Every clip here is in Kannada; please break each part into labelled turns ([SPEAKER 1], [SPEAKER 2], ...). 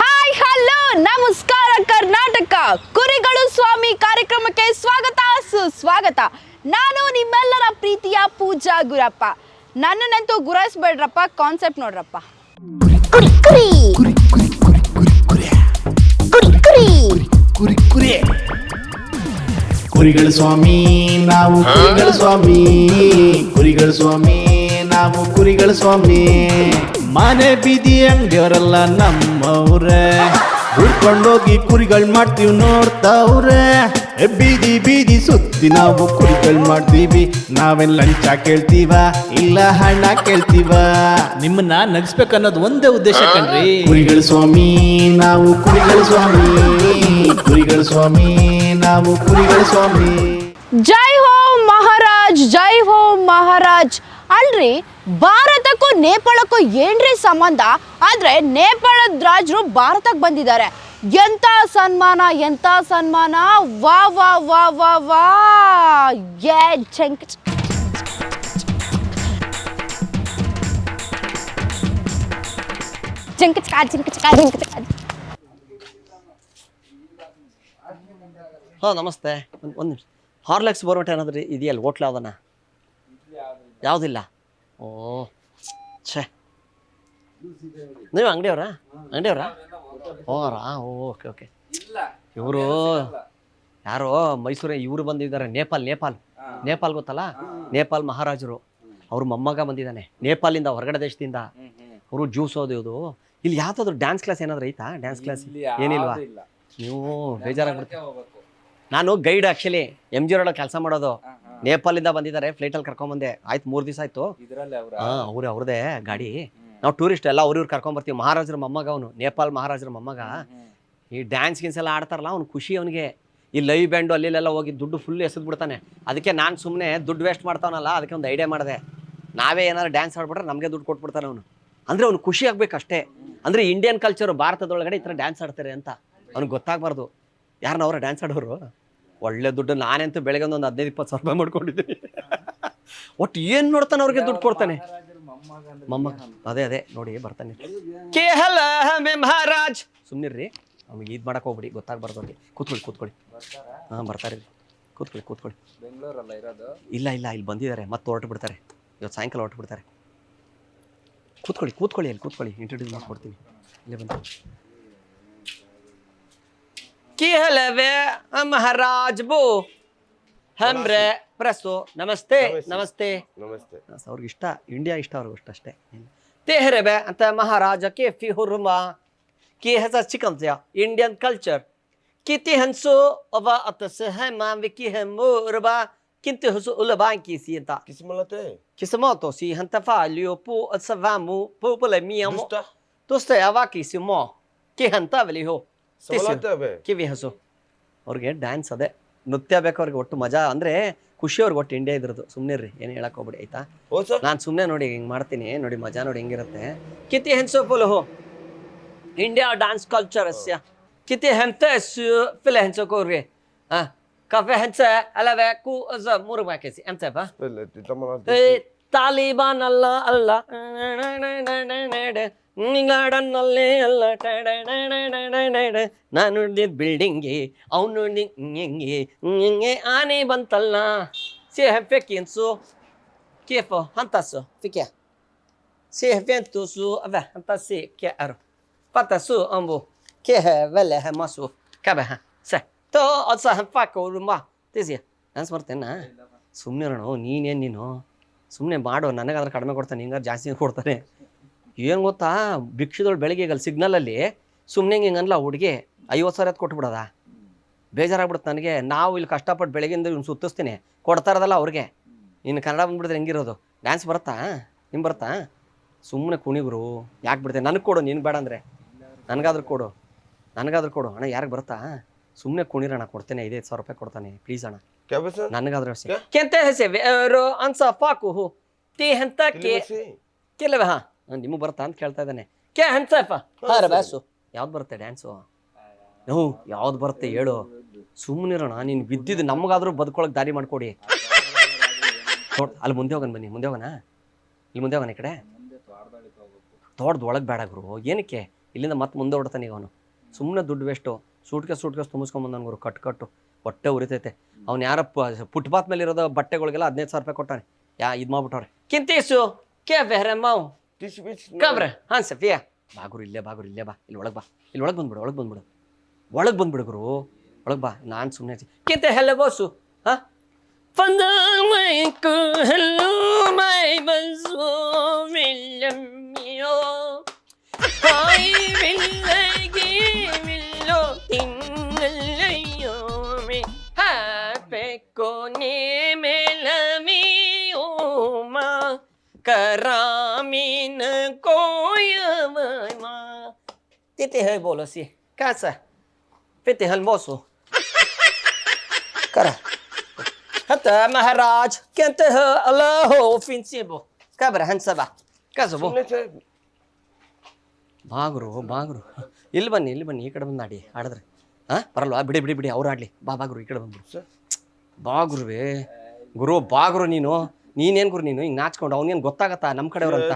[SPEAKER 1] ಹಾಯ್ ಹಲೋ ನಮಸ್ಕಾರ ಕರ್ನಾಟಕ ಕುರಿಗಳು ಸ್ವಾಮಿ ಕಾರ್ಯಕ್ರಮಕ್ಕೆ ಸ್ವಾಗತ ಸುಸ್ವಾಗತ. ನಾನು ನಿಮ್ಮೆಲ್ಲರ ಪ್ರೀತಿಯ ಪೂಜಾ ಗುರಪ್ಪ. ನನ್ನನ್ನಂತೂ ಗುರಾಯಿಸ್ಬೇಡ್ರಪ್ಪ, ಕಾನ್ಸೆಪ್ಟ್ ನೋಡ್ರಪ್ಪ. ಕುರಿ ಕುರಿ ಕುರಿ ಕುರಿ
[SPEAKER 2] ಕುರಿಗಳ ಸ್ವಾಮಿ ನಾವು ಕುರಿಗಳ ಸ್ವಾಮಿ, ಕುರಿಗಳ ಸ್ವಾಮಿ ನಾವು ಕುರಿಗಳ ಸ್ವಾಮಿ. ಮನೆ ಬೀದಿ ಅಂಗಡಿಯವರೆಲ್ಲ ನಮ್ಮವ್ರೆ, ಹುಡ್ಕೊಂಡೋಗಿ ಕುರಿಗಳು ಮಾಡ್ತೀವಿ ನೋಡ್ತಾವ್ರೆ. ಬೀದಿ ಬೀದಿ ಸುತ್ತಿ ನಾವು ಕುರಿಗಳು ಮಾಡ್ತೀವಿ. ನಾವೇನ್ ಲಂಚ ಕೇಳ್ತೀವ ಇಲ್ಲ ಹಣ ಕೇಳ್ತೀವ?
[SPEAKER 3] ನಿಮ್ಮನ್ನ ನಗಿಸ್ಬೇಕನ್ನೋದು ಒಂದೇ ಉದ್ದೇಶ ಕಣ್ರಿ.
[SPEAKER 2] ಕುರಿಗಳ ಸ್ವಾಮಿ ನಾವು ಕುರಿಗಳ ಸ್ವಾಮಿ, ಕುರಿಗಳ ಸ್ವಾಮಿ ನಾವು ಕುರಿಗಳ ಸ್ವಾಮಿ.
[SPEAKER 1] ಜೈ ಹೋ ಮಹಾರಾಜ್, ಜೈ ಹೋ ಮಹಾರಾಜ್. ಅಲ್ರಿ, ಭಾರತಕ್ಕೂ ನೇಪಾಳಕ್ಕೂ ಏನ್ರಿ ಸಂಬಂಧ? ಆದ್ರೆ ನೇಪಾಳದ ರಾಜರು ಭಾರತಕ್ಕೆ ಬಂದಿದ್ದಾರೆ. ಎಂತ ಸನ್ಮಾನ, ಎಂತ ಸನ್ಮಾನ! ವಾ ವಾ ವಾ ವಾ ವಾ ಯೇ ಜಂಕ್ ಜಂಕ್ ಚಕ ಜಂಕ್ ಚಕ ಜಂಕ್ ಚಕ.
[SPEAKER 4] ಹಾಂ ನಮಸ್ತೆ. ಒಂದು ನಿಮಿಷ. ಹಾರ್ಲೆಕ್ಸ್ ಬೋರ್ಮಟ ಏನಾದ್ರೂ ಇದೆಯಲ್ಲ ಹೋಟ್ಲ್ ಯಾವ್ದನ? ಯಾವುದಿಲ್ಲ. ಓ ಛೇ, ನೀವು ಅಂಗಡಿಯವರಾ? Vora, okay okay. ಇವರು ಯಾರೋ ಮೈಸೂರೇ ಇವರು ಬಂದಿದ್ದಾರೆ. ನೇಪಾಲ್ ಗೊತ್ತಲ್ಲ? ನೇಪಾಲ್ ಮಹಾರಾಜರು ಅವ್ರ ಮೊಮ್ಮಗ ಬಂದಿದ್ದಾನೆ ನೇಪಾಲಿಂದ, ಹೊರಗಡೆ ದೇಶದಿಂದ. ಅವರು ಜ್ಯೂಸ್ ಓದೋದು. ಇಲ್ಲಿ ಯಾವ್ದಾದ್ರು ಡ್ಯಾನ್ಸ್ ಕ್ಲಾಸ್ ಏನಾದ್ರು ಐತಾ? ಡ್ಯಾನ್ಸ್ ಕ್ಲಾಸ್ ಏನಿಲ್ವಾ? ನೀವು ಬೇಜಾರಾಗ್ಬಿಡ್ತೀವಿ. ನಾನು ಗೈಡ್ ಆ್ಯಕ್ಚುಲಿ MG ರೋಡ್ ಕೆಲಸ ಮಾಡೋದು. ನೇಪಾಲಿಂದ ಬಂದಿದ್ದಾರೆ, ಫ್ಲೈಟಲ್ಲಿ ಕರ್ಕೊಂಬಂದೆ. ಆಯ್ತು 3 ದಿವಸ ಆಯ್ತು. ಹಾಂ, ಅವ್ರದೇ ಗಾಡಿ. ನಾವು ಟೂರಿಸ್ಟ್ ಎಲ್ಲ ಅವ್ರು ಕರ್ಕೊಂಬರ್ತೀವಿ. ಮಹಾರಾಜರ ಮೊಮ್ಮಗ ಅವನು, ನೇಪಾಲ್ ಮಹಾರಾಜರ ಮೊಮ್ಮಗ. ಈ ಡ್ಯಾನ್ಸ್ ಗಿನ್ಸ್ ಎಲ್ಲ ಆಡ್ತಾರಲ್ಲ, ಅವ್ನು ಖುಷಿ ಅವನಿಗೆ. ಈ ಲೈವ್ ಬ್ಯಾಂಡು ಅಲ್ಲೆಲ್ಲ ಹೋಗಿ ದುಡ್ಡು ಫುಲ್ ಎಸೆದ್ಬಿಡ್ತಾನೆ. ಅದಕ್ಕೆ ನಾನು ಸುಮ್ಮನೆ ದುಡ್ಡು ವೇಸ್ಟ್ ಮಾಡ್ತಾವನಲ್ಲ, ಅದಕ್ಕೆ ಒಂದು ಐಡಿಯಾ ಮಾಡಿದೆ. ನಾವೇ ಏನಾದ್ರು ಡ್ಯಾನ್ಸ್ ಆಡ್ಬಿಟ್ರೆ ನಮಗೆ ದುಡ್ಡು ಕೊಟ್ಬಿಡ್ತಾನೆ ಅವನು. ಅಂದರೆ ಅವ್ನು ಖುಷಿ ಆಗ್ಬೇಕಷ್ಟೇ. ಅಂದರೆ ಇಂಡಿಯನ್ ಕಲ್ಚರು, ಭಾರತದೊಳಗಡೆ ಈ ಥರ ಡ್ಯಾನ್ಸ್ ಆಡ್ತಾರೆ ಅಂತ ಅವ್ನಿಗೆ ಗೊತ್ತಾಗಬಾರ್ದು. ಯಾರನ್ನವ್ರ ಡ್ಯಾನ್ಸ್ ಆಡೋರು ಒಳ್ಳೆ ದುಡ್ಡು. ನಾನಂತೂ ಬೆಳಗ್ಗೆ ಒಂದು 15-20 ಸಾವಿರ ರೂಪಾಯಿ ಮಾಡ್ಕೊಂಡಿದ್ದೀನಿ. ಒಟ್ಟು ಏನು ನೋಡ್ತಾನೆ ಅವ್ರಿಗೆ ದುಡ್ಡು ಕೊಡ್ತಾನೆ. ಮೊಮ್ಮಗ ಅದೇ ನೋಡಿ ಬರ್ತಾನೆ. ಕೇಹಲ ಮಹಾರಾಜ್ ಸುಮ್ಮನಿರ್ರಿ, ಅವ್ನಿಗೆ ಇದು ಮಾಡಕ್ಕೆ ಹೋಗ್ಬಿಡಿ, ಗೊತ್ತಾಗ್ಬಾರ್ದು ಅವ್ರಿಗೆ. ಕೂತ್ಕೊಳ್ಳಿ. ಹಾಂ ಬರ್ತಾರೆ, ಕೂತ್ಕೊಳ್ಳಿ.
[SPEAKER 5] ಬೆಂಗಳೂರಲ್ಲ ಇರೋದು? ಇಲ್ಲ
[SPEAKER 4] ಇಲ್ಲಿ ಬಂದಿದ್ದಾರೆ. ಮತ್ತೆ ಹೊರಟು ಬಿಡ್ತಾರೆ, ಇವತ್ತು ಸಾಯಂಕಾಲ ಹೊರಟು ಬಿಡ್ತಾರೆ. ಕೂತ್ಕೊಳ್ಳಿ ಅಲ್ಲಿ ಇಂಟ್ರೊಡ್ಯೂಸ್ ಮಾಡ್ಕೊಡ್ತೀನಿ. ಇಲ್ಲೇ ಬಂದು ಕೇಹಲವೆ ಮಹಾರಾಜ್ ಬೋ ಹಮ್ರೆ ಪ್ರಸೋ. ನಮಸ್ತೆ. ಅವ್ರಿಗೆ ಇಷ್ಟ, ಇಂಡಿಯಾ ಇಷ್ಟ ಅವ್ರಿಗೆ ಅಷ್ಟೇ. ತೇಹರೆಬೆ ಅಂತ ಮಹಾರಾಜ ಕೇಫಿ ಹುರ್ಮಾ ಕಿ ಹೆಸ ಚಿಕನ್ ಇಂಡಿಯನ್ ಕಲ್ಚರ್ ಕಿತಿ ಹನ್ಸು ಅವ ಅತಸ ಹೆಮಾ ವಿಕಿ ಹೆಮ್ಮುರ್ಬಾ ಕಿಂತಿ ಹುಸು ಉಲಬಾಂಕಿ ಸಿ ಅಂತ ಕಿಸ್ಮೋತೋ ಸಿ ಹಂತಫಾ ಲಿಯೋ ಪು ಅಸವಾಮು ಪೂಪಲ ಮಿಯಮು ತುಸ್ತ ಅವಾಕಿ ಸಿಮೋ ಕಿ ಹಂತ ವೆಲಿಹೋ ಕಿವಿ ಹಸು. ಅವ್ರಿಗೆ ಡ್ಯಾನ್ಸ್ ಅದೇ ನೃತ್ಯ ಬೇಕು ಅವ್ರಿಗೆ. ಒಟ್ಟು ಮಜಾ ಅಂದರೆ ಖುಷಿ ಅವ್ರಿಗೆ. ಒಟ್ಟು ಇಂಡಿಯಾ ಇದ್ರದ್ದು. ಸುಮ್ಮನೆ ರೀ, ಏನು ಹೇಳಕ್ ಹೋಗ್ಬಿಡಿ ಆಯ್ತಾ? ನಾನು ಸುಮ್ಮನೆ ನೋಡಿ ಹಿಂಗೆ ಮಾಡ್ತೀನಿ ನೋಡಿ, ಮಜಾ ನೋಡಿ ಹೆಂಗಿರುತ್ತೆ. ಕಿತಿ ಹೆನ್ಸು ಫುಲ್ ಹೋ ಇಂಡಿಯಾ ಡ್ಯಾನ್ಸ್ ಕಲ್ಚರ್ ಅಸ್ಯ ಕಿತಿ ಹೆಂತ ಫಿಲ್ ಹೆನ್ಸೋಕೋರ್ಗೆ ಹಾಂ ಕಫೆ ಹೆಂಚ ಅಲ್ಲವೇ ಕು ಅಸ 3 ಬಾಕೇಸಿ ಎಂತಪ್ಪ ತಾಲಿಬಾನ್ ಅಲ್ಲ ನಿಂಗಾಡನ್ನಲ್ಲೇ ಅಲ್ಲ ನಾನು ನೋಡಿದ ಬಿಲ್ಡಿಂಗ್ಗೆ ಅವನು ಹಿಂಗೆ ಆನೆ ಬಂತಲ್ಲ ಸೇ ಹೆಫೆಕಿನ್ಸು ಕೇಫೋ ಹಂತಸು ಫಿಕ್ಯಾ ಸೇ ಹೆಫೆಂತುಸು ಅವ ಹಂತಸಿ ಕ್ಯಾ ಅರು ಪತಸು ಅಂಬು ಕೆ ವೆಲೆ ಮಸು ಕಬೆ ಹಾಂ ಸ ತೋ ಅದು ಸಹ ಹಂಪಾಕೋರು ಮಾ ತೇಸಿಯ ಡ್ಯಾನ್ಸ್ ಮಾಡ್ತೇನ? ಸುಮ್ಮನೆ ಇರೋಣ. ನೀನು ಸುಮ್ಮನೆ ಮಾಡು, ನನಗಾದ್ರೆ ಕಡಿಮೆ ಕೊಡ್ತಾನೆ, ಹಿಂಗಾದ್ರೆ ಜಾಸ್ತಿ ಕೊಡ್ತಾನೆ. ಏನು ಗೊತ್ತಾ, ಭಿಕ್ಷದೊಳು ಬೆಳಗ್ಗೆ ಅಲ್ಲಿ ಸಿಗ್ನಲಲ್ಲಿ ಸುಮ್ಮನೆ ಹಿಂಗೆ ಅನ್ಲ ಹುಡುಗಿ 50,000 ಕೊಟ್ಬಿಡೋದ? ಬೇಜಾರಾಗ್ಬಿಡುತ್ತೆ ನನಗೆ. ನಾವು ಇಲ್ಲಿ ಕಷ್ಟಪಟ್ಟು ಬೆಳಗ್ಗೆಯಿಂದ ಇವ್ನು ಸುತ್ತಿಸ್ತೀನಿ, ಕೊಡ್ತಾ ಇರೋದಲ್ಲ ಅವ್ರಿಗೆ. ಇನ್ನು ಕನ್ನಡ ಬಂದ್ಬಿಡಿದ್ರೆ ಹೆಂಗಿರೋದು? ಡ್ಯಾನ್ಸ್ ಬರುತ್ತಾ? ನಿಮ್ಗೆ ಬರುತ್ತಾ? ಸುಮ್ಮನೆ ಕುಣಿಗ್ರು ಯಾಕೆ ಬಿಡ್ತೇನೆ? ನನಗೆ ಕೊಡು, ನೀನು ಬೇಡ ಅಂದರೆ ನನಗಾದ್ರೂ ಕೊಡು ಅಣ್ಣ. ಯಾರಿಗೆ ಬರುತ್ತಾ? ಸುಮ್ಮನೆ ಕುಣಿರಣ್ಣ, ಕೊಡ್ತೇನೆ. 5,000 ರೂಪಾಯಿ ಕೊಡ್ತಾನೆ, ಪ್ಲೀಸ್ ಅಣ್ಣ, ನನಗಾದ್ರೂ ಕೆಂತೆ ಹೆಸೆ ಅನ್ಸ ಪಾಕು ಹೋ ತಿ ಹಂತ ಕೆಲವೇ. ಹಾಂ ನಿಮಗೆ ಬರುತ್ತಾ ಅಂತ ಕೇಳ್ತಾ ಇದ್ದಾನೆ. ಕೆ ಹಂತಪ್ಪ ಹಾಂ ಬ್ಯಾಸು ಯಾವ್ದು ಬರುತ್ತೆ ಡ್ಯಾನ್ಸು? ಯಾವ್ದು ಬರುತ್ತೆ ಹೇಳು? ಸುಮ್ಮನಿರೋಣ, ನೀನು ಬಿದ್ದಿದ್ದು ನಮಗಾದ್ರೂ ಬದುಕೊಳಕ್ಕೆ ದಾರಿ ಮಾಡ್ಕೊಡಿ. ಅಲ್ಲಿ ಮುಂದೆ ಹೋಗೋಣ, ಬನ್ನಿ ಮುಂದೆ ಹೋಗೋಣ. ಇಲ್ಲಿ ಮುಂದೆ ಹೋಗೋಣ, ಈ ಕಡೆ ದೊಡ್ಡದು ಒಳಗೆ ಬೇಡ ಗುರು. ಏನಕ್ಕೆ ಇಲ್ಲಿಂದ ಮತ್ತೆ ಮುಂದೆ ಹೊಡ್ತಾನೆ ಈಗ ಅವನು. ಸುಮ್ಮನೆ ದುಡ್ಡು ವೇಸ್ಟು. ಸೂಟ್ಕೇಸ್ ತುಂಬಿಸ್ಕೊಂಬಂದನು ಗುರು. ಕಟ್ಟು ಹೊಟ್ಟೆ ಉರಿತೈತೆ. ಅವ್ನು ಯಾರ ಫುಟ್ಪಾತ್ ಮೇಲೆ ಇರೋದು ಬಟ್ಟೆಗಳಿಗೆಲ್ಲ 15,000 ರೂಪಾಯಿ ಕೊಟ್ಟಾನೆ. ಇದು ಮಾಡ್ಬಿಟ್ಟವ್ರೆ. ಕಿಂತೀಸು ಕೇ ಬೇರೆ ಮಾವು ಕಬ್ರೆ ಹಾಂ ಸಫಿಯಾ ಬಾಗುರು ಇಲ್ಲೇ ಬಾ. ಇಲ್ಲಿ ಒಳಗೆ ಬಾ. ಇಲ್ಲಿ ಒಳಗೆ ಬಂದ್ಬಿಡು ಗುರು. ಒಳಗೆ ಬಾ. ನಾನು ಸುಮ್ಮನೆ ಕಿಂತೆ ಹೆಲ್ಲ ಬೋಸು ಹಾಂ करामीन कोयमा तिथे है बोलो सी कासा पिते हल मोसो करा हता महाराज कहते हैं अल्लाह फिंसिबो कब्र हंसबा कासबो ಬಾಗ್ರು ಇಲ್ಲಿ ಬನ್ನಿ ಈ ಕಡೆ ಬಂದು ಆಡಿ. ಆಡಿದ್ರೆ ಹಾಂ ಬರಲ್ವಾ? ಬಿಡಿ ಅವ್ರು ಆಡಲಿ. ಬಾಗ್ರು ಈ ಕಡೆ ಬಂದ್ಬಿಡು. ಬಾಗುರುವೇ ಗುರು. ನೀನೇನು ಗುರು ನೀನು ಹಿಂಗೆ ನಾಚ್ಕೊಂಡು ಅವ್ನೇನು ಗೊತ್ತಾಗತ್ತಾ ನಮ್ಮ ಕಡೆಯವ್ರಂತ?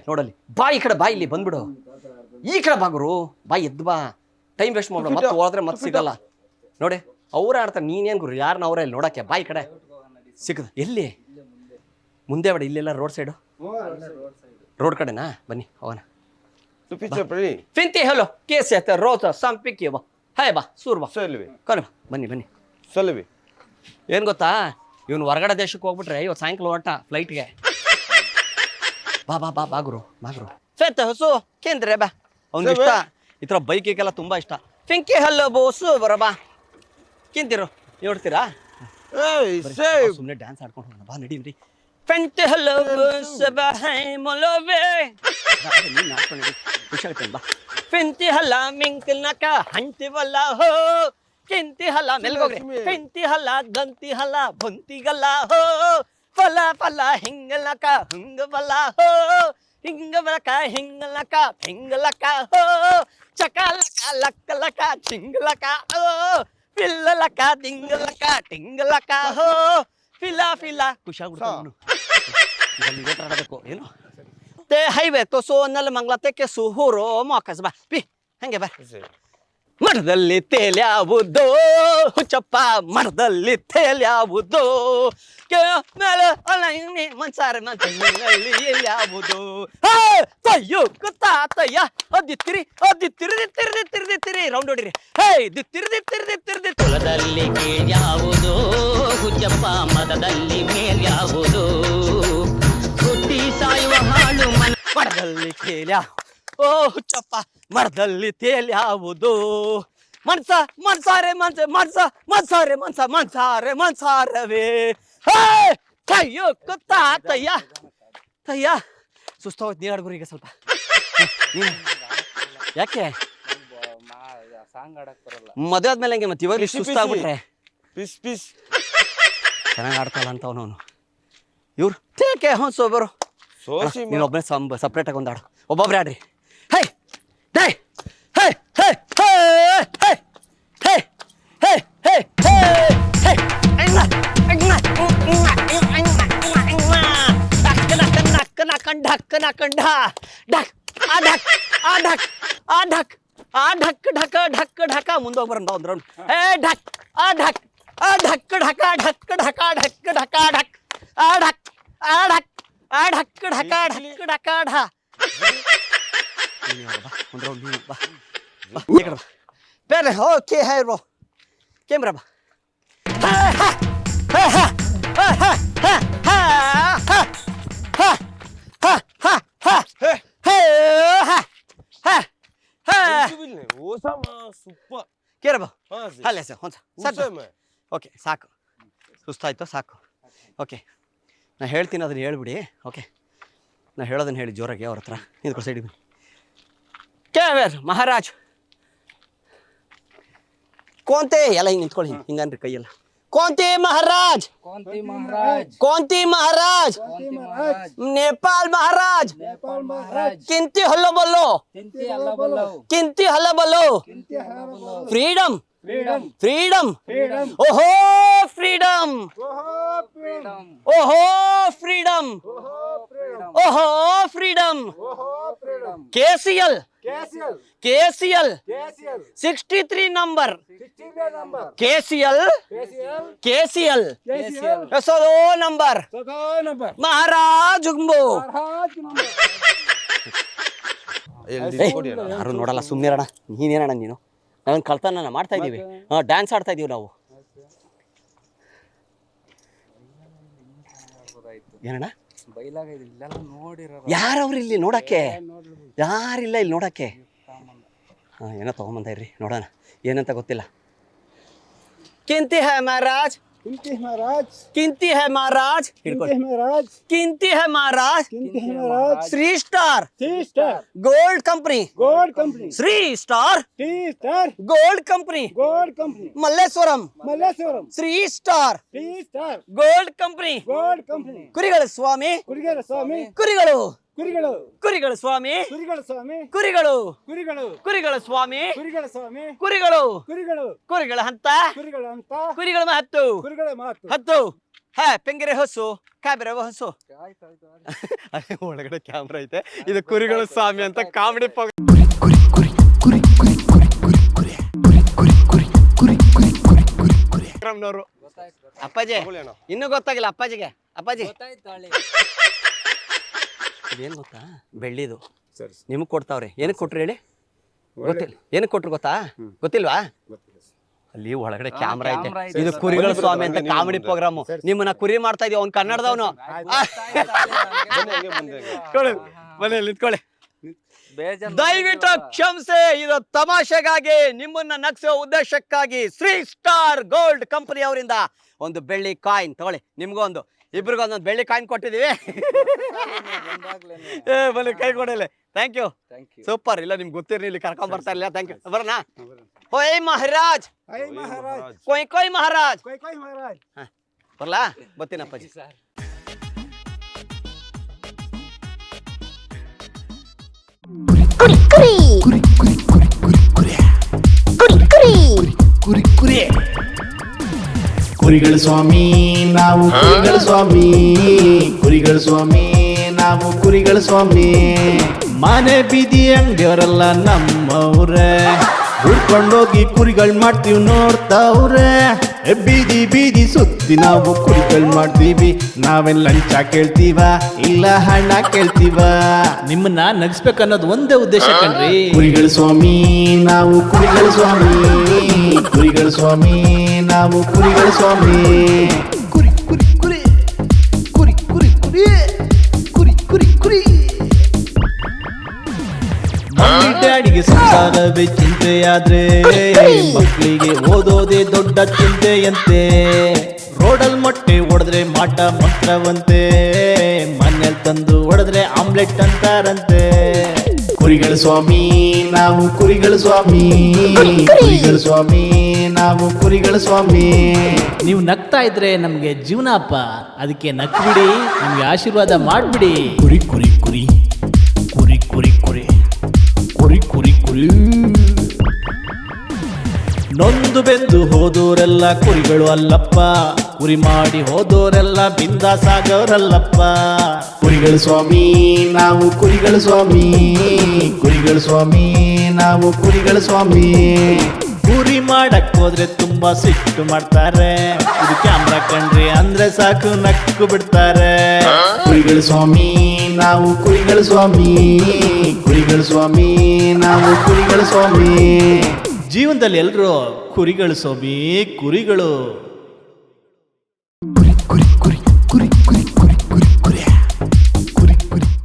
[SPEAKER 4] ನೋಡಲ್ಲಿ ಬಾ. ಈ ಕಡೆ ಬಾ. ಇಲ್ಲಿ ಬಂದ್ಬಿಡು. ಈ ಕಡೆ ಬಾಗುರು ಬಾ. ಎದ್ದು ಬಾ. ಟೈಮ್ ವೇಸ್ಟ್ ಮಾಡ್ಬಿಡು. ಮತ್ತೆ ಹೋದ್ರೆ ಮತ್ತೆ ಸಿಗಲ್ಲ ನೋಡಿ. ಅವ್ರು ಆಡ್ತಾರೆ. ನೀನೇನು ಗುರು ಯಾರನ್ನ ಅವರೇ ಇಲ್ಲಿ ನೋಡಕ್ಕೆ. ಬಾ ಈ ಕಡೆ. ಸಿಕ್ಕದ ಎಲ್ಲಿ ಮುಂದೆ ಬೇಡ. ಇಲ್ಲೆಲ್ಲ ರೋಡ್ ಕಡೆನಾ? ಬನ್ನಿ ಅವನ ಫಿಂತಿ ಹೇಳೋ ಕೇಸ್ ಆಯ್ತ ರೋಸ ಸಂಪಿಕ್ಕಿ ಬಾ. ಹಾಯ್ ಬಾ ಸೂರ್ ಬಾ. ಕೊನೆ ಬಾ. ಬನ್ನಿ ಸಲ್ವಿ. ಏನು ಗೊತ್ತಾ, ಇವನು ಹೊರಗಡೆ ದೇಶಕ್ಕೆ ಹೋಗ್ಬಿಟ್ರೆ ಇವತ್ತು ಸಾಯಂಕಾಲ ಹೊರಟ ಫ್ಲೈಟ್ಗೆ. ಬಾ ಗುರು. ಫೆತ್ತ ಹೊಸು ಕೇಂದ್ರೆ ಬಾ. ಅವ್ನಿಗೆ ಇಷ್ಟ ಈ ಥರ ಬೈಕಿಗೆಲ್ಲ ತುಂಬ ಇಷ್ಟ. ಫಿಂಕಿ ಹಲ್ಲೋ ಬೋಸು ಬರ ಬಾ. ಕಿಂತಿರು ನೋಡ್ತೀರಾ? ಸುಮ್ಮನೆ ಡ್ಯಾನ್ಸ್ ಆಡ್ಕೊಂಡು ಹೋಗೋಣ ಬಾ. ನಡಿ ಫೆಂಟ್ ಹಲ್ಲೋ ಬೋಸು ಬಾ. ಹೈ ಮೊಲೋವೆ ನೀನು ಆಡ್ಕೊಂಡು ಖುಷಿಯಾಗುತ್ತೆ ಬಾ. ಫೆಂತಿ ಹಲ್ಲ ಮಿಂಕಲ್ನಕ ಹಂಟಿವಲ್ಲ ಹೋ. ಕಿಂತಿ ಹಲ್ಲ ಮೆಲ್ಗೋಗ್ರಿ. ಫೆಂತಿ ಹಲ್ಲ ಗಂತಿ ಹಲ್ಲ ಬಂತಿಗಲ್ಲ ಹೋ. ಫಲ ಹಿಂಗಲಕ ಹಿಂಗಬಲ್ಲ ಹೋ. ಹಿಂಗಬಲಕ ಹಿಂಗಲಕ ಹೋ. ಚಕಲಕ ಲಕ್ಕಲಕ ಚಿಂಗಲಕ ಹೋ. ಪಿಲ್ಲಲಕ ದಿಂಗಲಕ ಟಿಂಗಲಕ ಹೋ. ಫಿಲ ಖುಷಿಯಾಗ್ಬಿಡ್ತಾನು. ಆಡಬೇಕು ಏನು ते हाईवे तो सोनल मंगला ते के सुहूरो मोकस बा पी ಹಂಗೆ ಬಾ. ಮರದಲ್ಲಿ ತೇಲ್ಯಾವುದೋ ಹುಚ್ಚಪ್ಪ ಮರದಲ್ಲಿ ತೇಲ್ಯಾವುದೋ ಮೇಲೆ ಮನ್ಸಾರ ಮಂಚಲ್ಲಿ ಎಲ್ಯಾವುದೋ ತಯ್ಯು ತಾತಯ್ಯ ಅದಿತ್ತಿರಿ ರೌಂಡ್ ಹೊಡಿರಿ. ಹೇ ದಿತ್ತಿರಿ
[SPEAKER 6] ಕುಲದಲ್ಲಿ ಕೇಳ್ಯಾವುದೋ ಹುಚ್ಚಪ್ಪ ಮರದಲ್ಲಿ ಮೇಲ್ಯಾವುದೋ ಹುಟ್ಟಿ ಸಾಯುವ ಹಾಳು
[SPEAKER 4] ಮರದಲ್ಲಿ ತೇಲ್ಯಾ ಓ ಹುಚ್ಚಪ್ಪ ಮರದಲ್ಲಿ ತೇಲ್ಯಾವುದು. ಮನ್ಸಾರವೇ ಕಯ್ಯೋ ತಯ್ಯ ಸುಸ್ತಾಗೋಯ್ತು. ನೀರು ಆಡ್ಗುರು ಈಗ ಸ್ವಲ್ಪ. ಯಾಕೆ
[SPEAKER 5] ಸಾಂಗ್ ಆಡಕ್ ಬರಲ್ಲ?
[SPEAKER 4] ಮದುವೆ ಆದ್ಮೇಲೆ ಹಂಗೆ ಮತ್ತೆ ಇವಾಗ ಸುಸ್ತಾಗ್ಬಿಟ್ರೆ ಚೆನ್ನಾಗಿ ಆಡ್ತಲ್ಲ ಅಂತ ಅವನು. ಇವ್ರು ತೇಕೆ ಹ್ಞೂ ಸೋಬರು. ನೀನೊಬ್ಬನೇ ಸಪ್ರೇಟ್ ಆಗಿ ಒಂದು ಆಡು. ಒಬ್ಬೊಬ್ರೆ ಆಡ್ರಿ. ಹೇ ಡೇ ಹೇ ಹೇ ಹೇ ಹೇ ಹೇ ಹೇ ಹೇ ಹೇ ಢಕ್ ಮುಂದೋಗಿ ಬರೋಣ ಒಂದು ರೌಂಡ್. ಏ ಢಕ್ ಆ ಢಕ್ ಆ ಢಕ್ ಢಕ ಢಕ್ ಢಕ ಢಕ್ ಢಕ ಢಕ್ ಆ ಢಕ್ ಆ ಢಕ್ ಆ ಢಕ್ ಢಕ ಢಕ್ ಢಕ ಢ. ಒಂದು ರೌಂಡ್ ನೀನು ಬಾ. ಬೇರೆ ಓಕೆ ಹೇ ಬ್ರೋ ಕ್ಯಾಮ್ರಾ ಬಾ. ಓಕೆ ಸಾಕು, ಸುಸ್ತಾಯ್ತು ಸಾಕು. ಓಕೆ ನಾ ಹೇಳ್ತೀನಿ ಅದನ್ನ ಹೇಳ್ಬಿಡಿ. ಓಕೆ ನಾ ಹೇಳೋದನ್ನ ಹೇಳಿ ಜೋರಾಗಿ ಅವ್ರ ಹತ್ರ ನಿಂತ್ಕೊ ಸೈಡಿಗೆ. ಕೇವೇರ್ ಮಹಾರಾಜ್ ಕೋಂತೆ ಎಲ್ಲ ಹಿಂಗೆ ನಿಂತ್ಕೊಳ್ಳಿ ಹಿಂಗನ್ರಿ ಕೈಯೆಲ್ಲ. ಕೋಂತಿ ಮಹಾರಾಜ್ ಕೋಂತಿ ಮಹಾರಾಜ್ ನೇಪಾಲ್ ಮಹಾರಾಜ್ ಕಿಂತಿ ಹಲ್ಲ ಬಲ್ಲೋ ಕಿಂತಿ ಹಲ್ಲ ಬಲ್ಲೋ ಫ್ರೀಡಮ್ ಫ್ರೀಡಮ್ ಓಹೋ ಫ್ರೀಡಮ್ ಓಹೋ ಫ್ರೀಡಮ್ ಓಹೋ freedom freedom KCL 63 number KCL ಎಸೋದೋ ನಂಬರ್ ಮಹಾರಾಜ್ ಗುಂಬು. ಯಾರು ನೋಡಲ್ಲ, ಸುಮ್ಮನೆ ಇರೋಣ. ನೀನೇನಣ್ಣ ನೀನು? ನಾವೇನು ಕಳ್ತನ ಮಾಡ್ತಾ ಇದೀವಿ? ಡ್ಯಾನ್ಸ್ ಆಡ್ತಾ ಇದೀವಿ ನಾವು. ಏನಣ್ಣ ಯಾರವ್ರು ಇಲ್ಲಿ ನೋಡಕ್ಕೆ? ಯಾರಿಲ್ಲ ಇಲ್ಲಿ ನೋಡಕ್ಕೆ. ಏನೋ ತಗೊಂಬಂದ ಇರ್ರಿ ನೋಡೋಣ, ಏನಂತ ಗೊತ್ತಿಲ್ಲ. ಕಿಂತಿ ಹೈ ಮಹಾರಾಜ್, ಕಿಂತಿ ಹೈ ಮಹಾರಾಜ್, ಕಿಂತಿ ಹೈ Maharaj, Shri star gold company, Shri star gold company, Malleshwaram Shri star gold company. ಕುರಿಗಳು ಸ್ವಾಮಿ, ಕುರಿಗಳು ಕುರಿಗಳು ಸ್ವಾಮಿ, ಕುರಿಗಳು ಕುರಿಗಳು ಸ್ವಾಮಿ, ಕುರಿಗಳು ಕುರಿಗಳ ಹಂತ, ಕುರಿಗಳ ಮಹತ್ತು ಹತ್ತು. ಹೇ ಪೆಂಗಿರೆ ಹೊಸು, ಕ್ಯಾಬ್ರೆ ಹೊಸು. ಒಳಗಡೆ ಕ್ಯಾಮ್ರಾ ಐತೆ. ಇದು ಕುರಿಗಳು ಸ್ವಾಮಿ ಅಂತ ಕಾಮಿಡಿ ಪ್ರೋಗ್ರಾಮ್ನವರು. ಅಪ್ಪಾಜಿ ಇನ್ನೂ ಗೊತ್ತಾಗಿಲ್ಲ ಅಪ್ಪಾಜಿಗೆ. ಅಪ್ಪಾಜಿ ಇದೇನು ಗೊತ್ತಾ? ಬೆಳ್ಳಿದು ನಿಮಗೆ ಕೊಡ್ತಾವ್ರೆ. ಏನಕ್ಕೆ ಕೊಟ್ರು ಹೇಳಿ? ಗೊತ್ತಿಲ್ಲ. ಏನಕ್ಕೆ ಕೊಟ್ರು ಗೊತ್ತಾ? ಗೊತ್ತಿಲ್ವಾ? ಅಲ್ಲಿ ಒಳಗಡೆ ಕ್ಯಾಮ್ರಾ ಐತೆ. ಇದು ಕುರಿಗಳ ಸ್ವಾಮಿ ಅಂತ ಕಾಮಿಡಿ ಪ್ರೋಗ್ರಾಮು. ನಿಮ್ಮನ್ನ ಕುರಿ ಮಾಡ್ತಾ ಇದೀವಿ. ಅವ್ನು ಕನ್ನಡದವನು. ಮನೇಲಿ ನಿಂತ್ಕೊಳ್ಳಿ. ದಯವಿಟ್ಟು ಕ್ಷಮಿಸಿ, ಇದು ತಮಾಷೆಗಾಗಿ, ನಿಮ್ಮನ್ನ ನಗಿಸೋ ಉದ್ದೇಶಕ್ಕಾಗಿ ಶ್ರೀ ಸ್ಟಾರ್ ಗೋಲ್ಡ್ ಕಂಪನಿ ಅವರಿಂದ ಒಂದು ಬೆಳ್ಳಿ ಕಾಯಿನ್ ತಗೊಳ್ಳಿ. ನಿಮ್ಗೊಂದು, ಇಬ್ರಿಗೊಂದೊಂದು ಬೆಳ್ಳಿ ಕಾಯಿನ್ ಕೊಟ್ಟಿದೀವಿ. ಬನ್ನಿ ಕೈ ಕೊಡಲಿ. Thank you, super. ಇಲ್ಲ ನಿಮ್ಗೆ ಗೊತ್ತಿರಲಿ, ಇಲ್ಲಿ ಕರ್ಕೊಂಡ್ ಬರ್ತಾ ಇಲ್ಲ. Thank you. ಬರೋಣ. ಹೋಯ್ ಮಹಾರಾಜ್, ಕೊಯ್ ಕೊಯ್ ಮಹಾರಾಜ್. ಬರ್ಲಾ? ಬರ್ತೀನಪ್ಪಾಜಿ.
[SPEAKER 2] ಕುರಿಗಳ ಸ್ವಾಮಿ ನಾವು, ಕುರಿಗಳ ಸ್ವಾಮಿ, ಕುರಿಗಳ ಸ್ವಾಮಿ ನಾವು, ಕುರಿಗಳ ಸ್ವಾಮಿ.
[SPEAKER 3] ಮನೆ ಬೀದಿ ಅಂಗಡಿಯವರೆಲ್ಲ ನಮ್ಮವ್ರೆ,
[SPEAKER 2] ಹುಡ್ಕೊಂಡೋಗಿ ಕುರಿಗಳು ಮಾಡ್ತೀವಿ ನೋಡ್ತಾವ್ರೆ. ಬೀದಿ ಬೀದಿ ಸುತ್ತಿ ನಾವು ಕುರಿಗಳು ಮಾಡ್ತೀವಿ. ನಾವೇನ್ ಲಂಚ ಕೇಳ್ತೀವ? ಇಲ್ಲ ಹಣ ಕೇಳ್ತೀವ?
[SPEAKER 3] ನಿಮ್ಮನ್ನ ನಗಿಸ್ಬೇಕನ್ನೋದು ಒಂದೇ ಉದ್ದೇಶ ಕಣ್ರಿ.
[SPEAKER 2] ಕುರಿಗಳ ಸ್ವಾಮಿ ನಾವು, ಕುರಿಗಳ ಸ್ವಾಮಿ, ಕುರಿಗಳ ಸ್ವಾಮಿ ನಾವು, ಕುರಿಗಳ ಸ್ವಾಮಿ. ಕುರಿ ಕುರಿ ಕುರಿ ಕುರಿ ಕುರಿ ಕುರಿ ಕುರಿ ಕುರಿ ಕುರಿ.
[SPEAKER 3] ಮಮ್ಮಿ ಡ್ಯಾಡಿಗೆ ಸಂಸಾರವೇ ಚಿಂತೆಯಾದ್ರೆ, ಮಕ್ಕಳಿಗೆ ಓದೋದೇ ದೊಡ್ಡ ಚಿಂತೆಯಂತೆ. ರೋಡಲ್ ಮೊಟ್ಟೆ ಹೊಡೆದ್ರೆ ಮಾಟ ಮಂತ್ರವಂತೆ, ಮನೇಲಿ ತಂದು ಹೊಡೆದ್ರೆ ಆಮ್ಲೆಟ್ ಅಂತಾರಂತೆ.
[SPEAKER 2] ಕುರಿಗಳ ಸ್ವಾಮಿ ನಾವು, ಕುರಿಗಳ ಸ್ವಾಮಿ, ಕುರಿಗಳ ಸ್ವಾಮಿ ನಾವು, ಕುರಿಗಳ ಸ್ವಾಮಿ.
[SPEAKER 3] ನೀವು ನಗ್ತಾ ಇದ್ರೆ ನಮ್ಗೆ ಜೀವನ ಅಪ್ಪ, ಅದಕ್ಕೆ ನಕ್ಬಿಡಿ, ನಿಮ್ಗೆ ಆಶೀರ್ವಾದ ಮಾಡ್ಬಿಡಿ.
[SPEAKER 2] ಕುರಿ ಕುರಿ ಕುರಿ ಕುರಿ ಕುರಿ ಕುರಿ ಕುರಿ ಕುರಿ ಕುರಿ.
[SPEAKER 3] ನೊಂದು ಬೆಂದು ಹೋದೋರೆಲ್ಲ ಕುರಿಗಳು ಅಲ್ಲಪ್ಪ, ಕುರಿ ಮಾಡಿ ಹೋದೋರೆಲ್ಲ ಬಿಂದಾಸಾಗವ್ರಲ್ಲಪ್ಪ.
[SPEAKER 2] ಕುರಿಗಳ ಸ್ವಾಮಿ ನಾವು, ಕುರಿಗಳ ಸ್ವಾಮಿ, ಕುರಿಗಳ ಸ್ವಾಮಿ ನಾವು, ಕುರಿಗಳ ಸ್ವಾಮಿ.
[SPEAKER 3] ಕುರಿ ಮಾಡಕ್ ಹೋದ್ರೆ ತುಂಬಾ ಸಿಟ್ಟು ಮಾಡ್ತಾರೆ, ಇದು ಕ್ಯಾಮ್ರಾ ಕಂಡ್ರಿ ಅಂದ್ರೆ ಸಾಕು ನಕ್ಕು ಬಿಡ್ತಾರೆ.
[SPEAKER 2] ಕುರಿಗಳ ಸ್ವಾಮಿ ನಾವು, ಕುರಿಗಳ ಸ್ವಾಮಿ, ಕುರಿಗಳ ಸ್ವಾಮಿ ನಾವು, ಕುರಿಗಳ ಸ್ವಾಮಿ.
[SPEAKER 3] ಜೀವನದಲ್ಲಿ ಎಲ್ರು ಕುರಿಗಳು ಸ್ವಾಮಿ, ಕುರಿಗಳು.
[SPEAKER 2] ಕುರಿ ಕುರಿ ಕುರಿ ಕುರಿ ಕುರಿ